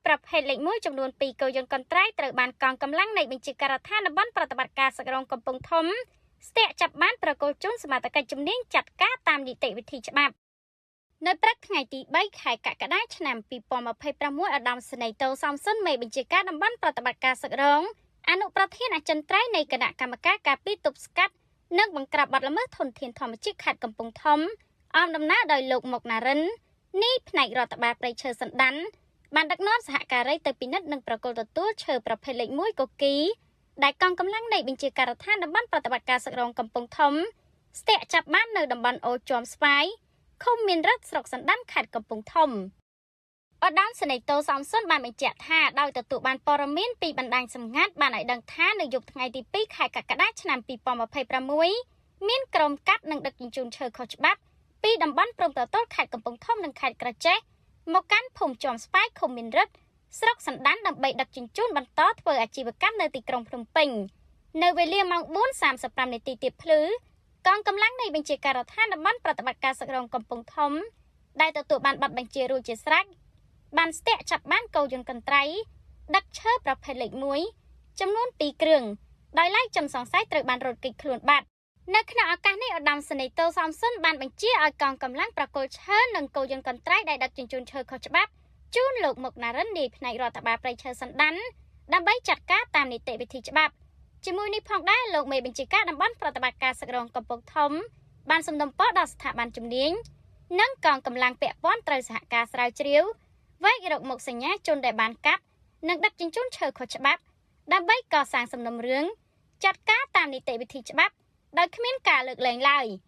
ប្រភេទលេខ1ចំនួន2គោយន្តកន្ត្រៃត្រូវបានកងកម្លាំងនៃបញ្ជាការដ្ឋានតំបន់ប្រតិបត្តិការសក្រុងកំពង់ធំស្ទាក់ចាប់បានប្រកុលជូនសមត្ថកិច្ចជំនាញចាត់ការតាមនីតិវិធីច្បាប់នៅព្រឹកថ្ងៃទី3ខែកក្កដាឆ្នាំ2026ឧត្តមសេនីយ៍តូសំសុនមេបញ្ជាការតំបន់ប្រតិបត្តិការសក្រុងអនុប្រធានអចិន្ត្រៃយ៍នៃគណៈកម្មការការពារទប់ស្កាត់និងបង្ក្រាបបទល្មើសធនធានធម្មជាតិខេត្តកំពង់ធំអមដំណើរដោយលោកមុកណារិននេះផ្នែករដ្ឋបាលព្រៃឈើសណ្ដាន់បានដឹកនាំសហការីទៅពិនិត្យនិងប្រគល់ទទួលឈើប្រភេទលេខ1កុកីដែលកងកម្លាំងនៃបញ្ជាការដ្ឋានតំបន់ប្រតិបត្តិការសក្រុងកំពង់ធំស្ទាក់ចាប់បាននៅតំបន់អូជាំស្វាយឃុំមានរិទ្ធស្រុកសណ្ដាន់ខេត្តកំពង់ធំឧត្តមសេនីយ៍តូសំសុនបានបញ្ជាក់ថាដោយទទួលបានព័ត៌មានពីបណ្ដាញសម្ងាត់បានឲ្យដឹងថានៅយប់ថ្ងៃទី2ខែកក្កដាឆ្នាំ2026មានក្រុមកាប់និងដឹកជញ្ជូនឈើខុសច្បាប់ពីតំបន់ព្រំប្រទល់ខេត្តកំពង់ធំនិងខេត្តក្រចេះមកកាន់ភូមិជាំស្វាយឃុំមានរិទ្ធស្រុកសណ្ដាន់ដើម្បីដឹកជញ្ជូនបន្តធ្វើអាជីវកម្មនៅទីក្រុងភ្នំពេញនៅវេលាម៉ោង 4:35 នាទីទៀតភ្លឺកងកម្លាំងនៃបញ្ជាការដ្ឋានតំបន់ប្រតិបត្តិការសក្រុងកំពង់ធំដែលទទួលបានប័ណ្ណបញ្ជារួចជាស្រេចបានស្ទាក់ចាប់បានគោយន្តកន្ត្រៃដឹកឈើប្រភេទលេខ1ចំនួន2គ្រឿងដោយឡែកចំសង្ស័យត្រូវបានរត់គេចខ្លួនបាត់នៅក្នុងឱកាសនេះឧត្តមសេនីយ៍តូសំសុនបានបញ្ជាឲ្យកងកម្លាំងប្រគល់ឈើនិងគោយន្តកន្ត្រៃដែលដឹកជញ្ជូនឈើខុសច្បាប់ជូនលោកមុកណារិននាយផ្នែករដ្ឋបាលព្រៃឈើសណ្ដាន់ដើម្បីចាត់ការតាមនីតិវិធីច្បាប់ជាមួយនេះផងដែរលោកមេបញ្ជាការតំបន់ប្រតិបត្តិការសក្រុងកំពង់ធំបានសំណូមពរដល់ស្ថាប័នជំនាញនិងកងកម្លាំងពាក់ព័ន្ធត្រូវសហការស្រាវជ្រាវវែករកមុខសញ្ញាជនដែលបានកាប់និងដឹកជញ្ជូនឈើខុសច្បាប់ដើម្បីកសាងសំណុំរឿងចាត់ការតាមនីតិវិធីច្បាប់ដោយគ្មានការលើកលែងឡើយ។